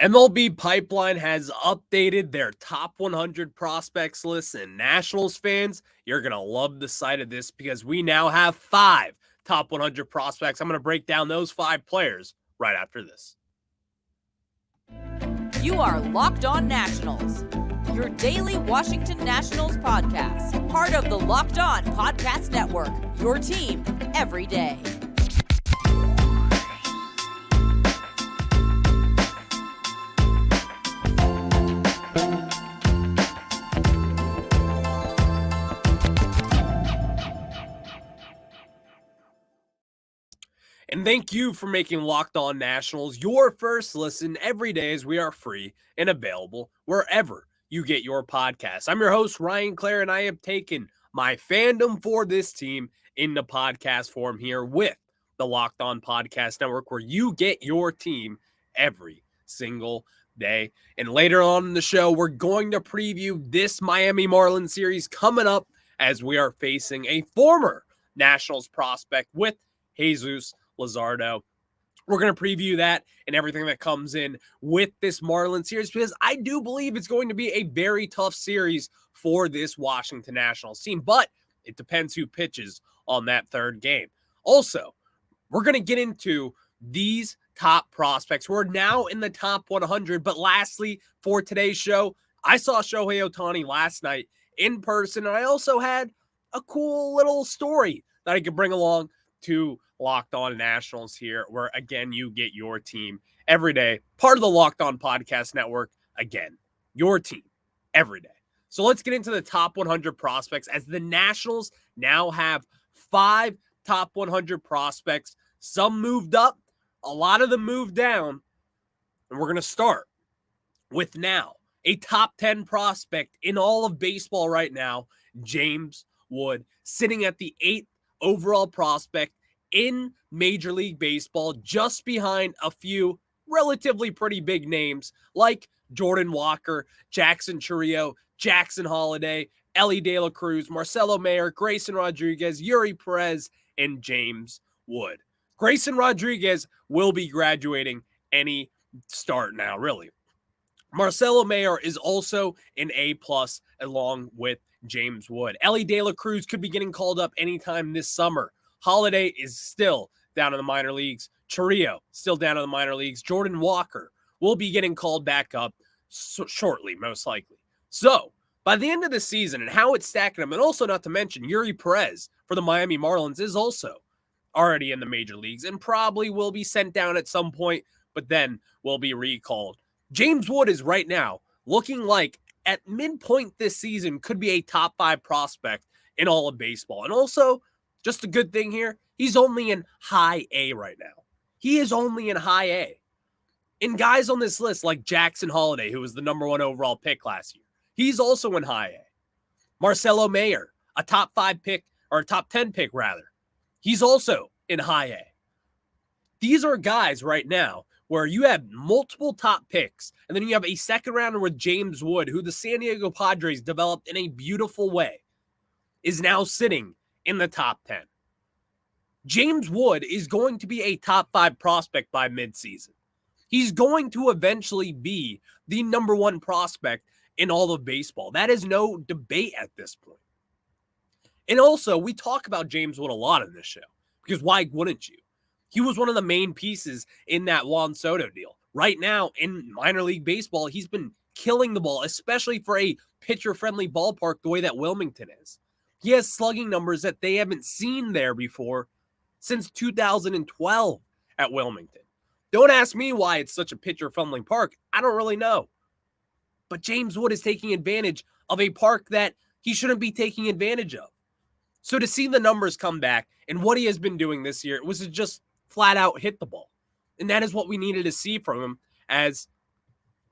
MLB Pipeline has updated their top 100 prospects list, and Nationals fans, you're going to love the sight of this because we now have 5 top 100 prospects. I'm going to break down those 5 players right after this. You are Locked On Nationals, your daily Washington Nationals podcast, part of the Locked On Podcast Network, your team every day. And thank you for making Locked On Nationals your first listen every day, as we are free and available wherever you get your podcasts. I'm your host, Ryan Clare, and I have taken my fandom for this team into podcast form here with the Locked On Podcast Network, where you get your team every single day. And later on in the show, we're going to preview this Miami Marlins series coming up as we are facing a former Nationals prospect with Jesus Luzardo. We're going to preview that and everything that comes in with this Marlins series, because I do believe it's going to be a very tough series for this Washington Nationals team, but it depends who pitches on that third game. Also, we're going to get into these top prospects who are now in the top 100. But lastly, for today's show, I saw Shohei Ohtani last night in person, and I also had a cool little story that I could bring along to Locked On Nationals here, where, again, you get your team every day. Part of the Locked On Podcast Network. Again, your team every day. So let's get into the top 100 prospects, as the Nationals now have 5 top 100 prospects. Some moved up, a lot of them moved down, and we're going to start with now a top 10 prospect in all of baseball right now, James Wood, sitting at the 8th overall prospect in Major League Baseball, just behind a few relatively pretty big names like Jordan Walker, Jackson Chourio, Jackson Holliday, Elly De La Cruz, Marcelo Mayer, Grayson Rodriguez, Yuri Perez, and James Wood. Grayson Rodriguez will be graduating any start now, really. Marcelo Mayer is also an A+ along with James Wood. Elly De La Cruz could be getting called up anytime this summer. Holliday is still down in the minor leagues. Chourio still down in the minor leagues. Jordan Walker will be getting called back up shortly, most likely. So, by the end of the season and how it's stacking them, and also not to mention Yuri Perez for the Miami Marlins is also already in the major leagues and probably will be sent down at some point, but then will be recalled. James Wood is right now looking like, at midpoint this season, could be a top 5 prospect in all of baseball. And also, just a good thing here, he's only in high A right now. He is only in high A. And guys on this list like Jackson Holliday, who was the number 1 overall pick last year, he's also in high A. Marcelo Mayer, a top 5 pick, or a top 10 pick rather, he's also in high A. These are guys right now where you have multiple top picks, and then you have a second rounder with James Wood, who the San Diego Padres developed in a beautiful way, is now sitting in the top 10. James Wood is going to be a top 5 prospect by midseason. He's going to eventually be the number 1 prospect in all of baseball. That is no debate at this point. And also, we talk about James Wood a lot in this show, because why wouldn't you? He was one of the main pieces in that Juan Soto deal. Right now, in minor league baseball, he's been killing the ball, especially for a pitcher-friendly ballpark the way that Wilmington is. He has slugging numbers that they haven't seen there before since 2012 at Wilmington. Don't ask me why it's such a pitcher-friendly park. I don't really know. But James Wood is taking advantage of a park that he shouldn't be taking advantage of. So to see the numbers come back and what he has been doing this year, it was to just flat out hit the ball. And that is what we needed to see from him, as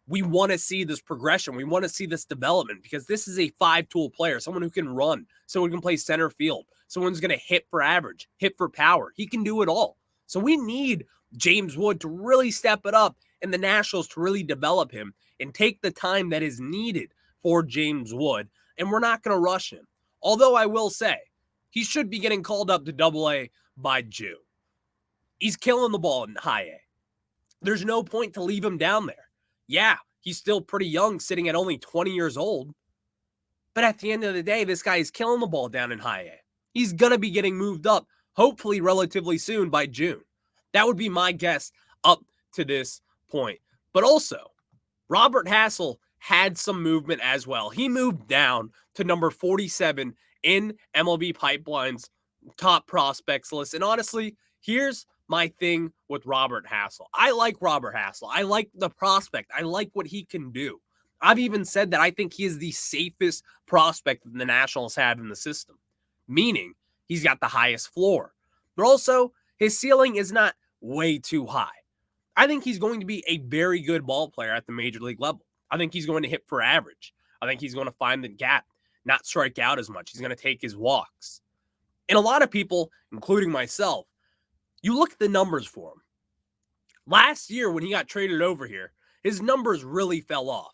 we want to see this progression. We want to see this development, because this is a 5-tool player, someone who can run, someone who can play center field, someone who's going to hit for average, hit for power. He can do it all. So we need James Wood to really step it up, and the Nationals to really develop him and take the time that is needed for James Wood. And we're not going to rush him. Although I will say, he should be getting called up to Double-A by June. He's killing the ball in high A. There's no point to leave him down there. Yeah, he's still pretty young, sitting at only 20 years old. But at the end of the day, this guy is killing the ball down in high A. He's going to be getting moved up, hopefully relatively soon by June. That would be my guess up to this point. But also, Robert Hassel had some movement as well. He moved down to number 47 in MLB Pipeline's top prospects list. And honestly, here's my thing with Robert Hassel. I like Robert Hassel. I like the prospect. I like what he can do. I've even said that I think he is the safest prospect that the Nationals have in the system, meaning he's got the highest floor. But also, his ceiling is not way too high. I think he's going to be a very good ball player at the major league level. I think he's going to hit for average. I think he's going to find the gap, not strike out as much. He's going to take his walks. And a lot of people, including myself, you look at the numbers for him. Last year when he got traded over here, his numbers really fell off.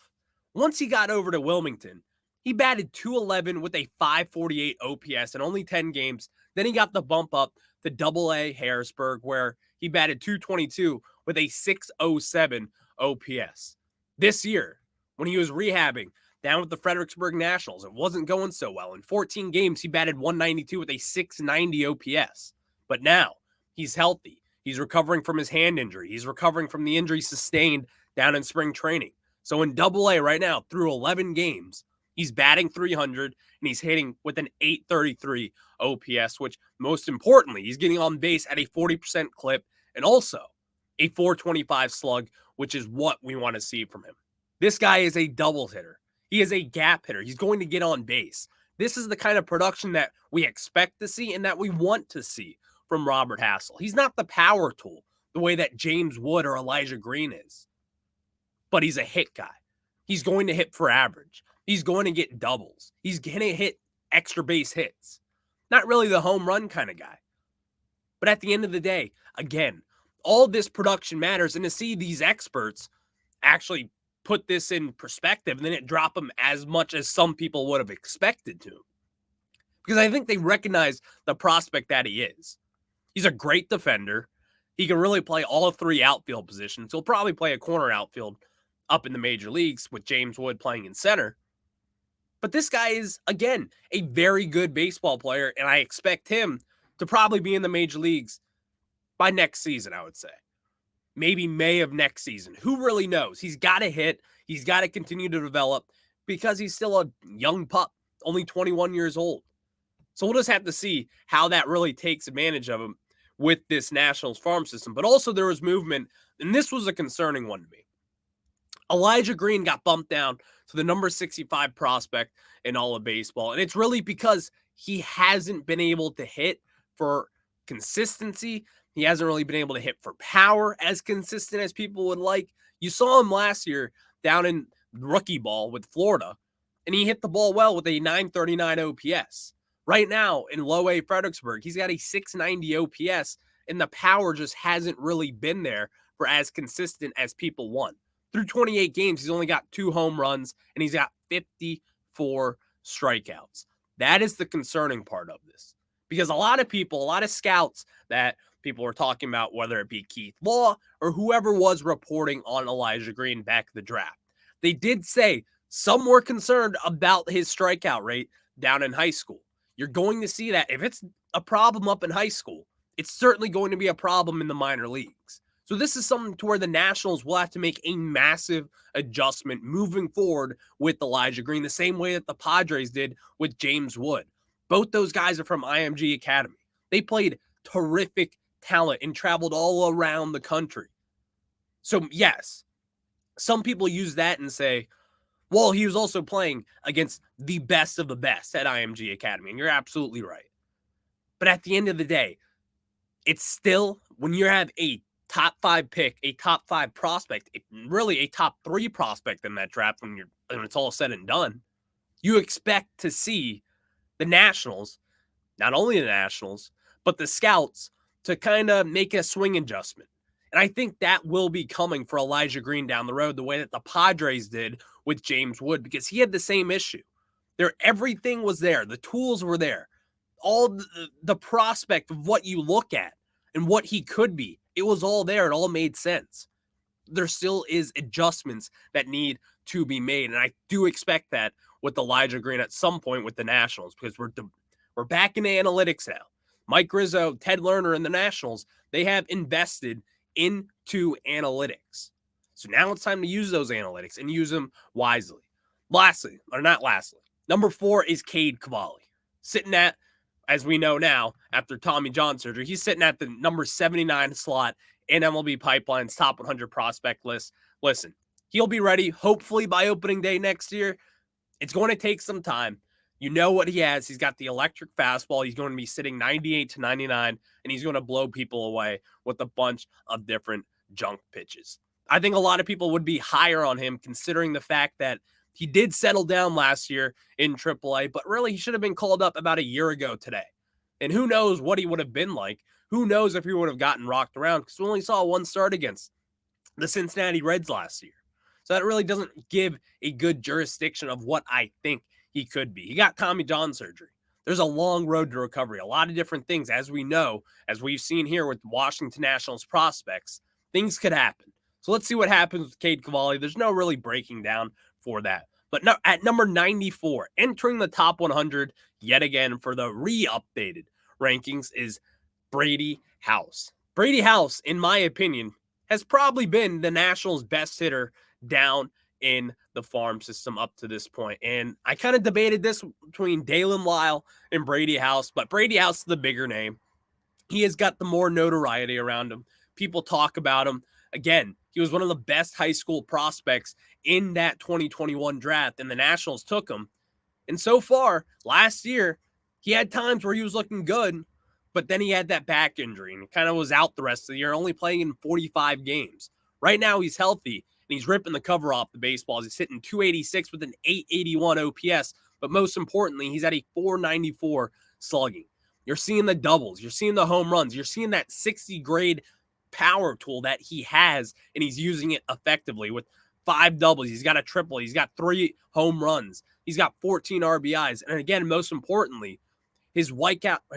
Once he got over to Wilmington, he batted .211 with a .548 OPS in only 10 games. Then he got the bump up to AA Harrisburg, where he batted .222 with a .607 OPS. This year, when he was rehabbing down with the Fredericksburg Nationals, it wasn't going so well. In 14 games, he batted .192 with a .690 OPS. But now, he's healthy. He's recovering from his hand injury. He's recovering from the injury sustained down in spring training. So in AA right now, through 11 games, he's batting .300 and he's hitting with an .833 OPS, which most importantly, he's getting on base at a 40% clip and also a .425 slug, which is what we want to see from him. This guy is a double hitter. He is a gap hitter. He's going to get on base. This is the kind of production that we expect to see and that we want to see from Robert Hassel. He's not the power tool the way that James Wood or Elijah Green is, but he's a hit guy. He's going to hit for average. He's going to get doubles. He's going to hit extra base hits. Not really the home run kind of guy. But at the end of the day, again, all this production matters. And to see these experts actually put this in perspective and then it drop him as much as some people would have expected to. Because I think they recognize the prospect that he is. He's a great defender. He can really play all three outfield positions. He'll probably play a corner outfield up in the major leagues with James Wood playing in center. But this guy is, again, a very good baseball player, and I expect him to probably be in the major leagues by next season, I would say. Maybe May of next season. Who really knows? He's got to hit. He's got to continue to develop because he's still a young pup, only 21 years old. So we'll just have to see how that really takes advantage of him with this Nationals farm system. But also there was movement, and this was a concerning one to me. Elijah Green got bumped down to the number 65 prospect in all of baseball. And it's really because he hasn't been able to hit for consistency. He hasn't really been able to hit for power as consistent as people would like. You saw him last year down in rookie ball with Florida, and he hit the ball well with a .939 OPS. Right now in low A Fredericksburg, he's got a .690 OPS, and the power just hasn't really been there for as consistent as people want. Through 28 games, he's only got 2 home runs, and he's got 54 strikeouts. That is the concerning part of this. Because a lot of people, a lot of scouts that people were talking about, whether it be Keith Law or whoever was reporting on Elijah Green back at the draft, they did say some were concerned about his strikeout rate down in high school. You're going to see that. If it's a problem up in high school, it's certainly going to be a problem in the minor leagues. So this is something to where the Nationals will have to make a massive adjustment moving forward with Elijah Green, the same way that the Padres did with James Wood. Both those guys are from IMG Academy. They played terrific talent and traveled all around the country. So yes, some people use that and say, well, he was also playing against the best of the best at IMG Academy, and you're absolutely right. But at the end of the day, it's still, when you have a top 5 pick, a top 5 prospect, really a top 3 prospect in that draft when it's all said and done, you expect to see the Nationals, not only the Nationals, but the scouts to kind of make a swing adjustment. And I think that will be coming for Elijah Green down the road, the way that the Padres did with James Wood, because he had the same issue. Everything was there. The tools were there. All the prospect of what you look at and what he could be, it was all there. It all made sense. there still is adjustments that need to be made. And I do expect that with Elijah Green at some point with the Nationals, because we're back into analytics now. Mike Rizzo, Ted Lerner, and the Nationals, they have invested into analytics. So now it's time to use those analytics and use them wisely. Lastly, or not lastly, number 4 is Cade Cavalli. Sitting at, as we know now, after Tommy John surgery, he's sitting at the number 79 slot in MLB Pipeline's top 100 prospect list. Listen, he'll be ready hopefully by opening day next year. It's going to take some time. You know what he has. He's got the electric fastball. He's going to be sitting 98 to 99, and he's going to blow people away with a bunch of different junk pitches. I think a lot of people would be higher on him considering the fact that he did settle down last year in AAA, but really he should have been called up about a year ago today. And who knows what he would have been like. Who knows if he would have gotten rocked around, because we only saw one start against the Cincinnati Reds last year. So that really doesn't give a good jurisdiction of what I think he could be. He got Tommy John surgery. There's a long road to recovery. A lot of different things, as we know, as we've seen here with Washington Nationals prospects, things could happen. So let's see what happens with Cade Cavalli. There's no really breaking down for that. But no, at number 94, entering the top 100 yet again for the re-updated rankings is Brady House. Brady House, in my opinion, has probably been the Nationals' best hitter down in the farm system up to this point. And I kind of debated this between Dalen Lyle and Brady House, but Brady House is the bigger name. He has got the more notoriety around him. People talk about him. Again, he was one of the best high school prospects in that 2021 draft, and the Nationals took him. And so far, last year, he had times where he was looking good, but then he had that back injury and kind of was out the rest of the year, only playing in 45 games. Right now, he's healthy, and he's ripping the cover off the baseballs. He's hitting 286 with an 881 OPS, but most importantly, he's at a 494 slugging. You're seeing the doubles. You're seeing the home runs. You're seeing that 60 grade power tool that he has, and he's using it effectively with 5 doubles. He's got a triple. He's got 3 home runs. He's got 14 RBIs. And again, most importantly, his walk to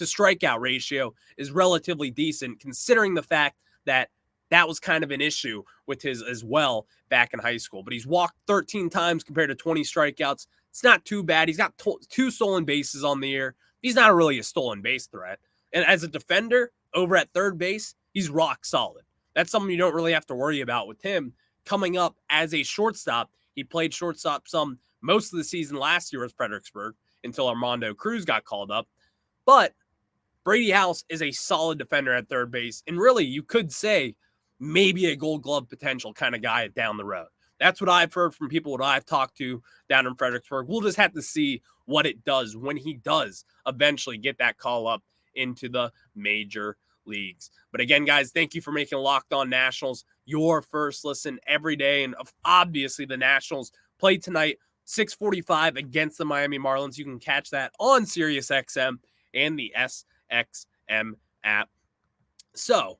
strikeout ratio is relatively decent, considering the fact that that was kind of an issue with his as well back in high school. But he's walked 13 times compared to 20 strikeouts. It's not too bad. He's got 2 stolen bases on the year. He's not really a stolen base threat. And as a defender over at third base, he's rock solid. That's something you don't really have to worry about with him. Coming up as a shortstop, he played shortstop most of the season last year with Fredericksburg until Armando Cruz got called up. But Brady House is a solid defender at third base. And really, you could say maybe a Gold Glove potential kind of guy down the road. That's what I've heard from people, what I've talked to down in Fredericksburg. We'll just have to see what it does when he does eventually get that call up into the major leagues. But again, guys, thank you for making Locked On Nationals your first listen every day. And obviously, the Nationals play tonight, 6:45 against the Miami Marlins. You can catch that on SiriusXM and the SXM app. So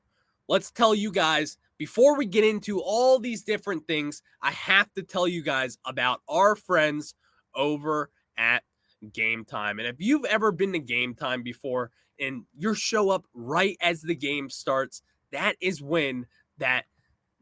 let's tell you guys, before we get into all these different things, I have to tell you guys about our friends over at Game Time. And if you've ever been to Game Time before and you show up right as the game starts, that is when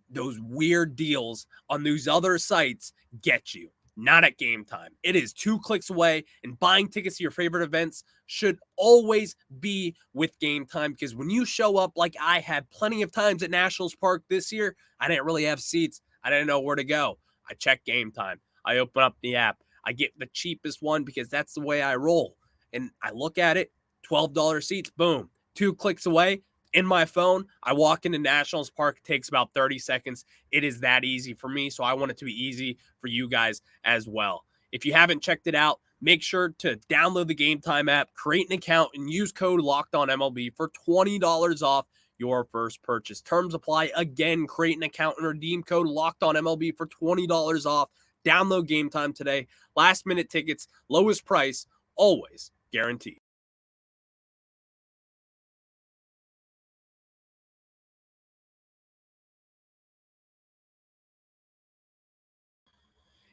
those weird deals on those other sites get you. Not at Game Time. It is 2 clicks away, and buying tickets to your favorite events should always be with Game Time, because when you show up like I had plenty of times at Nationals Park this year, I didn't really have seats. I didn't know where to go. I check Game Time. I open up the app. I get the cheapest one because that's the way I roll. And I look at it, $12 seats, boom, 2 clicks away. In my phone, I walk into Nationals Park. It takes about 30 seconds. It is that easy for me, so I want it to be easy for you guys as well. If you haven't checked it out, make sure to download the Game Time app, create an account, and use code LOCKEDONMLB for $20 off your first purchase. Terms apply. Again, create an account and redeem code LOCKEDONMLB for $20 off. Download Game Time today. Last-minute tickets, lowest price, always guaranteed.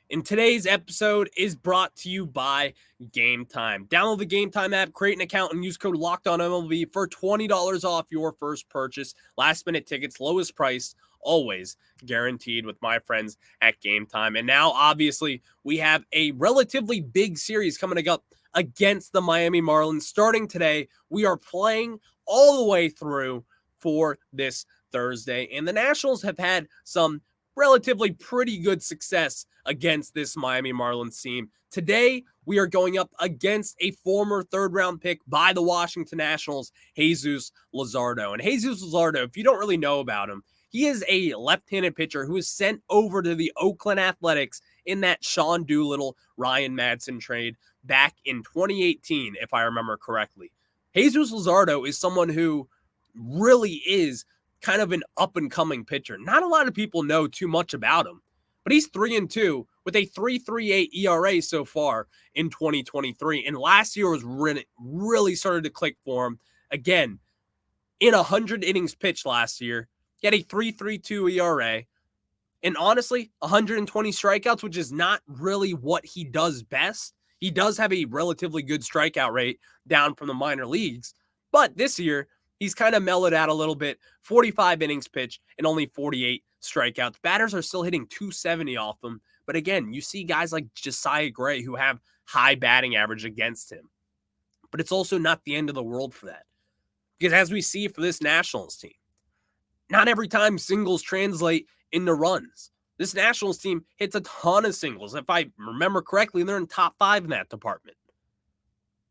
And today's episode is brought to you by Game Time. Download the Game Time app, create an account, and use code LOCKEDONMLB for $20 off your first purchase. Last-minute tickets, lowest price, always guaranteed with my friends at Game Time. And now, obviously, we have a relatively big series coming up against the Miami Marlins. Starting today, we are playing all the way through for this Thursday. And the Nationals have had some relatively pretty good success against this Miami Marlins team. Today, we are going up against a former third-round pick by the Washington Nationals, Jesus Luzardo. And Jesus Luzardo, if you don't really know about him, he is a left-handed pitcher who was sent over to the Oakland Athletics in that Sean Doolittle, Ryan Madson trade back in 2018, if I remember correctly. Jesus Luzardo is someone who really is kind of an up-and-coming pitcher. Not a lot of people know too much about him, but he's 3-2 with a 3.38 ERA so far in 2023. And last year was really started to click for him. Again, in 100 innings pitched last year, he had a 3.32 ERA. And honestly, 120 strikeouts, which is not really what he does best. He does have a relatively good strikeout rate down from the minor leagues. But this year, he's kind of mellowed out a little bit. 45 innings pitched and only 48 strikeouts. Batters are still hitting 270 off him. But again, you see guys like Josiah Gray who have high batting average against him. But it's also not the end of the world for that. Because as we see for this Nationals team, not every time singles translate into runs. This Nationals team hits a ton of singles. If I remember correctly, they're in top 5 in that department.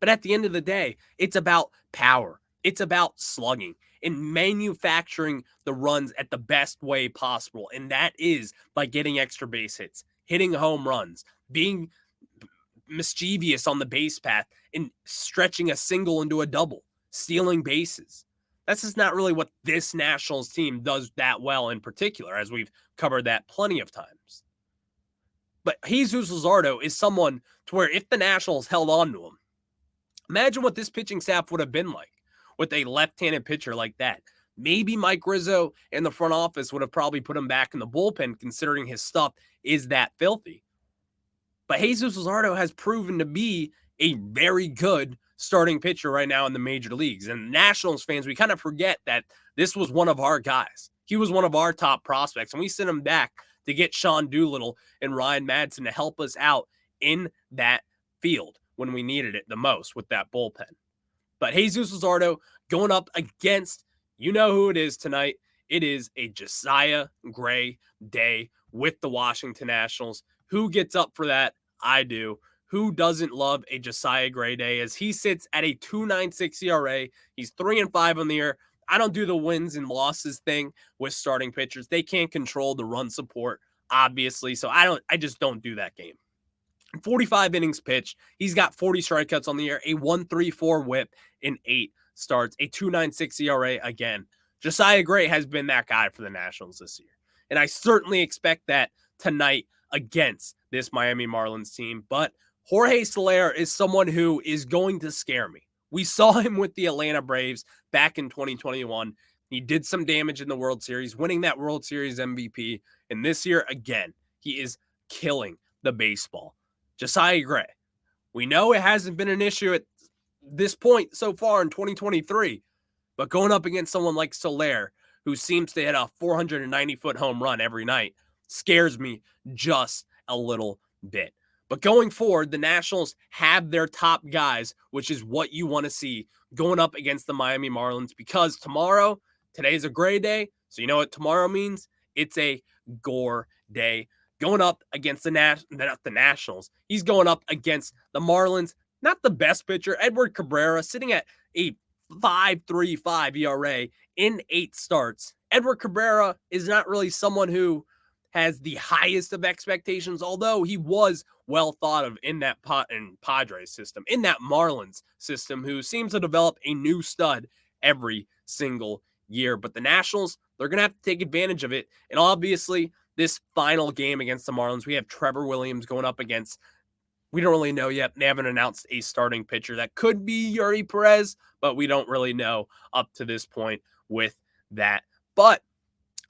But at the end of the day, it's about power. It's about slugging and manufacturing the runs at the best way possible. And that is by getting extra base hits, hitting home runs, being mischievous on the base path, and stretching a single into a double, stealing bases. That's just not really what this Nationals team does that well in particular, as we've covered that plenty of times. But Jesus Luzardo is someone to where if the Nationals held on to him, imagine what this pitching staff would have been like with a left-handed pitcher like that. Maybe Mike Rizzo and the front office would have probably put him back in the bullpen, considering his stuff is that filthy. But Jesus Luzardo has proven to be a very good starting pitcher right now in the major leagues. And Nationals fans, we kind of forget that this was one of our guys. He was one of our top prospects, and we sent him back to get Sean Doolittle and Ryan Madson to help us out in that field when we needed it the most with that bullpen. But Jesus Luzardo going up against, you know who it is tonight. It is a Josiah Gray day with the Washington Nationals. Who gets up for that? I do. Who doesn't love a Josiah Gray day as he sits at a 2.96 ERA? He's 3-5 on the year. I don't do the wins and losses thing with starting pitchers. They can't control the run support, obviously. So I just don't do that game. 45 innings pitched. He's got 40 strikeouts on the year, a 1.34 whip in 8 starts, a 2.96 ERA again. Josiah Gray has been that guy for the Nationals this year. And I certainly expect that tonight against this Miami Marlins team. But Jorge Soler is someone who is going to scare me. We saw him with the Atlanta Braves back in 2021. He did some damage in the World Series, winning that World Series MVP. And this year, again, he is killing the baseball. Josiah Gray. We know it hasn't been an issue at this point so far in 2023, but going up against someone like Soler, who seems to hit a 490-foot home run every night, scares me just a little bit. But going forward, the Nationals have their top guys, which is what you want to see going up against the Miami Marlins, because today's a Gray day. So you know what tomorrow means? It's a Gore day. Going up against the Nationals. He's going up against the Marlins. Not the best pitcher. Edward Cabrera sitting at a 5.35 ERA in 8 starts. Edward Cabrera is not really someone who has the highest of expectations, although he was well thought of in that Padres system, in that Marlins system, who seems to develop a new stud every single year. But the Nationals, they're going to have to take advantage of it. And obviously, this final game against the Marlins, we have Trevor Williams going up against, we don't really know yet. They haven't announced a starting pitcher. That could be Yuri Perez, but we don't really know up to this point with that. But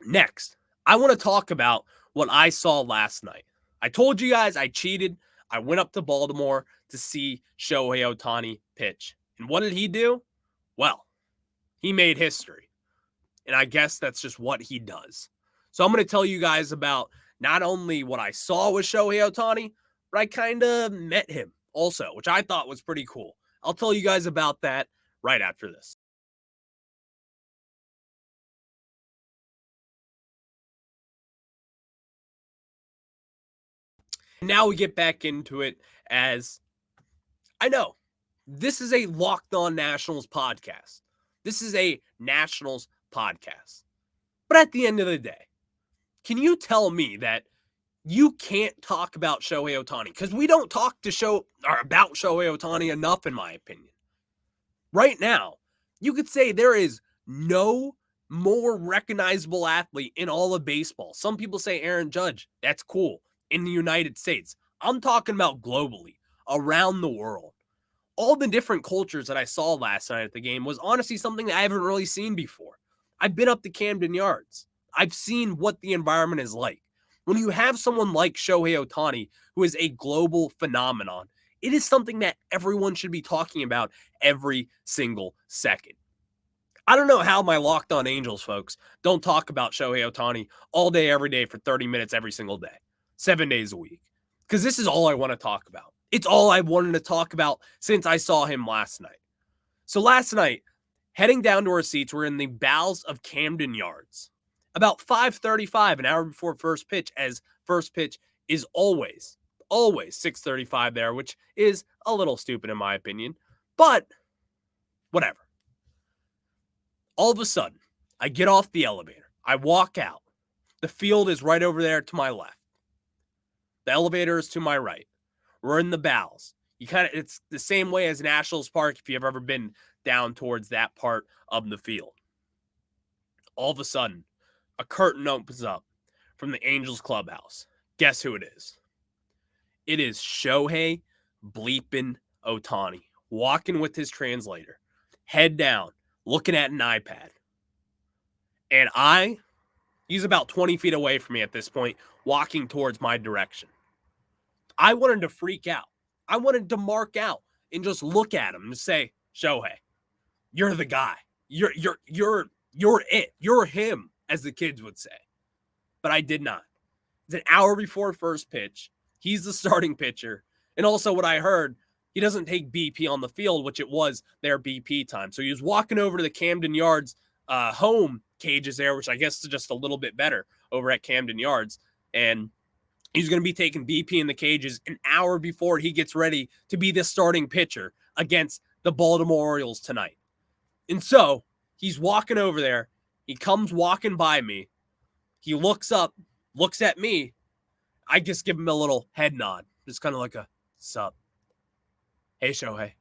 next, I want to talk about what I saw last night. I told you guys I cheated. I went up to Baltimore to see Shohei Ohtani pitch. And what did he do? Well, he made history. And I guess that's just what he does. So I'm going to tell you guys about not only what I saw with Shohei Ohtani, but I kind of met him also, which I thought was pretty cool. I'll tell you guys about that right after this. Now we get back into it, as I know this is a Locked On Nationals podcast. This is a Nationals podcast. But at the end of the day, can you tell me that you can't talk about Shohei Ohtani? Because we don't talk about Shohei Ohtani enough, in my opinion. Right now, you could say there is no more recognizable athlete in all of baseball. Some people say Aaron Judge. That's cool. In the United States. I'm talking about globally, around the world. All the different cultures that I saw last night at the game was honestly something that I haven't really seen before. I've been up to Camden Yards. I've seen what the environment is like. When you have someone like Shohei Ohtani, who is a global phenomenon, it is something that everyone should be talking about every single second. I don't know how my Locked On Angels folks don't talk about Shohei Ohtani all day, every day for 30 minutes every single day, 7 days a week, because this is all I want to talk about. It's all I wanted to talk about since I saw him last night. So last night, heading down to our seats, we're in the bowels of Camden Yards. About 5:35, an hour before first pitch, as first pitch is always 6:35 there, which is a little stupid in my opinion, but whatever. All of a sudden, I get off the elevator. I walk out. The field is right over there to my left. The elevator is to my right. We're in the bowels. It's the same way as Nationals Park if you've ever been down towards that part of the field. All of a sudden, a curtain opens up from the Angels clubhouse. Guess who it is? It is Shohei bleeping Ohtani, walking with his translator, head down, looking at an iPad. And he's about 20 feet away from me at this point, walking towards my direction. I wanted to freak out. I wanted to mark out and just look at him and say, Shohei, you're the guy. You're it. You're him, as the kids would say. But I did not. It's an hour before first pitch. He's the starting pitcher. And also what I heard, he doesn't take BP on the field, which it was their BP time. So he was walking over to the Camden Yards home cages there, which I guess is just a little bit better over at Camden Yards. And he's going to be taking BP in the cages an hour before he gets ready to be the starting pitcher against the Baltimore Orioles tonight. And so he's walking over there. He comes walking by me. He looks up, looks at me. I just give him a little head nod. Just kind of like a, sup. Hey, Shohei.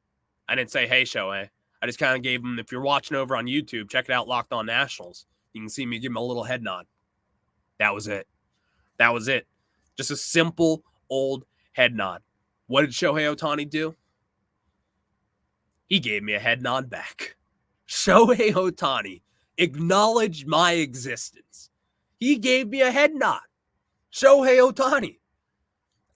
I didn't say, hey, Shohei. I just kind of gave him, if you're watching over on YouTube, check it out, Locked On Nationals. You can see me give him a little head nod. That was it. That was it. Just a simple old head nod. What did Shohei Ohtani do? He gave me a head nod back. Shohei Ohtani acknowledged my existence. He gave me a head nod. Shohei Ohtani.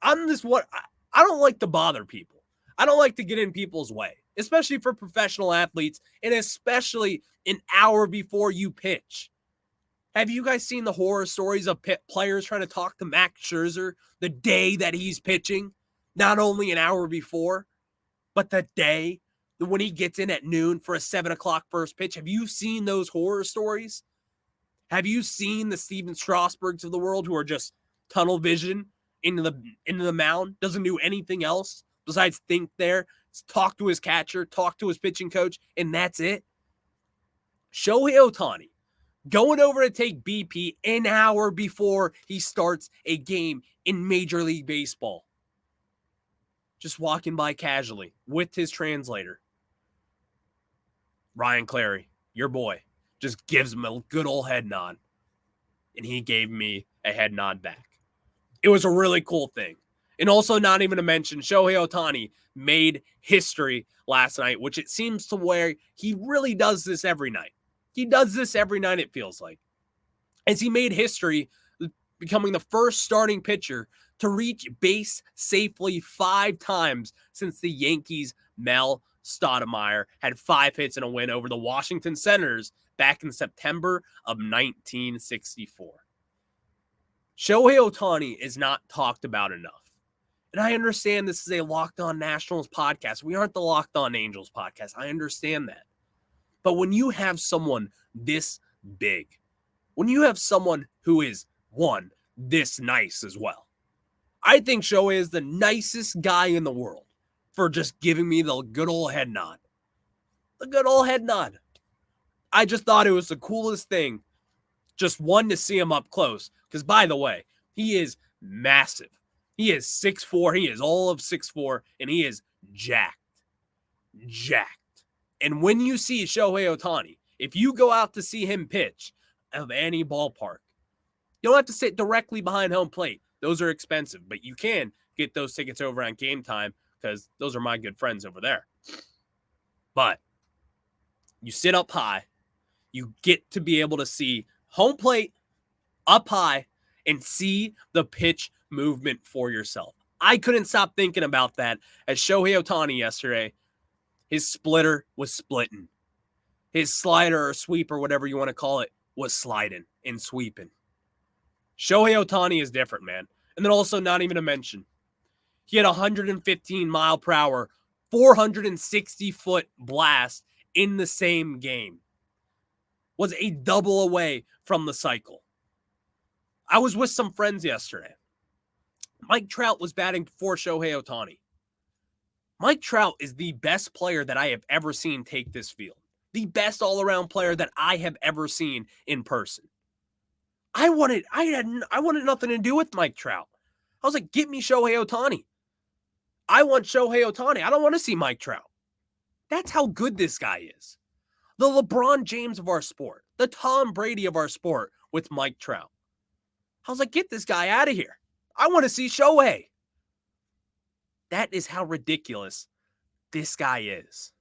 I don't like to bother people. I don't like to get in people's way, especially for professional athletes, and especially an hour before you pitch. Have you guys seen the horror stories of players trying to talk to Max Scherzer the day that he's pitching? Not only an hour before, but the day when he gets in at noon for a 7 o'clock first pitch. Have you seen those horror stories? Have you seen the Steven Strasburgs of the world who are just tunnel vision into the mound, doesn't do anything else besides think there, talk to his catcher, talk to his pitching coach, and that's it? Shohei Ohtani going over to take BP an hour before he starts a game in Major League Baseball. Just walking by casually with his translator. Ryan Clary, your boy, just gives him a good old head nod. And he gave me a head nod back. It was a really cool thing. And also, not even to mention, Shohei Ohtani made history last night, which it seems to where he really does this every night. He does this every night, it feels like. As he made history, becoming the first starting pitcher to reach base safely 5 times since the Yankees' Mel Stoudemire had 5 hits in a win over the Washington Senators back in September of 1964. Shohei Ohtani is not talked about enough. And I understand this is a Locked On Nationals podcast. We aren't the Locked On Angels podcast. I understand that. But when you have someone this big, when you have someone who is, one, this nice as well, I think Shohei is the nicest guy in the world for just giving me the good old head nod. The good old head nod. I just thought it was the coolest thing. Just one, to see him up close. Because, by the way, he is massive. He is 6'4". He is all of 6'4", and he is jacked. Jacked. And when you see Shohei Ohtani, if you go out to see him pitch of any ballpark, you don't have to sit directly behind home plate. Those are expensive, but you can get those tickets over on Game Time because those are my good friends over there. But you sit up high, you get to be able to see home plate up high and see the pitch movement for yourself. I couldn't stop thinking about that as Shohei Ohtani yesterday, his splitter was splitting. His slider or sweep or whatever you want to call it was sliding and sweeping. Shohei Ohtani is different, man. And then also, not even to mention, he had a 115 mile per hour, 460-foot blast in the same game. Was a double away from the cycle. I was with some friends yesterday. Mike Trout was batting before Shohei Ohtani. Mike Trout is the best player that I have ever seen take this field. The best all-around player that I have ever seen in person. I wanted nothing to do with Mike Trout. I was like, get me Shohei Ohtani. I want Shohei Ohtani. I don't want to see Mike Trout. That's how good this guy is. The LeBron James of our sport. The Tom Brady of our sport with Mike Trout. I was like, get this guy out of here. I want to see Shohei. That is how ridiculous this guy is.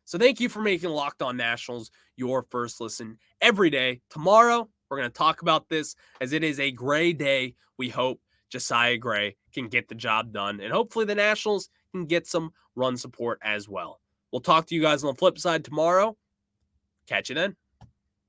So thank you for making Locked On Nationals your first listen every day. Tomorrow, we're going to talk about this as it is a gray day. We hope Josiah Gray can get the job done. And hopefully the Nationals can get some run support as well. We'll talk to you guys on the flip side tomorrow. Catch you then.